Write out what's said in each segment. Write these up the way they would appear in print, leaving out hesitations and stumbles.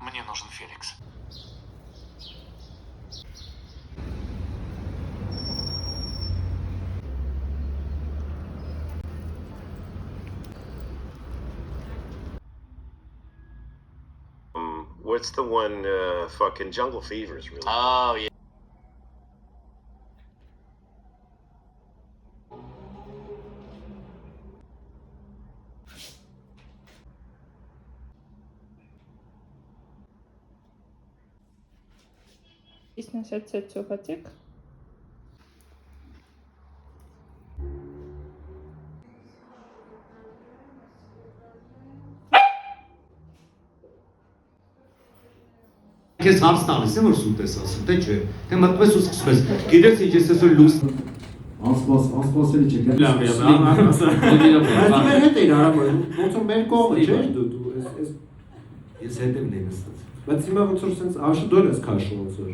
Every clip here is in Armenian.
Мне нужен Феликс. What's the one fucking Jungle Fever is really Oh, yeah. Сносятся цукатик. Քեզ հարց տալիս եմ որ սուտ ես ասում, թե չէ։ Թե մտնում ես ու սկսում ես։ Գիտես ինչ ես այսօր լույս Անսպասելի չէ։ լավ է, Բայց մեր հետ էիր արամը, ոնց որ մեր կողմը չէր դու ես ես հետևն եմ նստած։ բայց հիմա ոնց որ sense աշդոր ես քաշում ոնց որ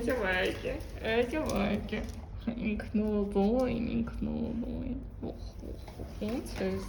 Давайте. Ինքնոբոյն։ Ոնց ես։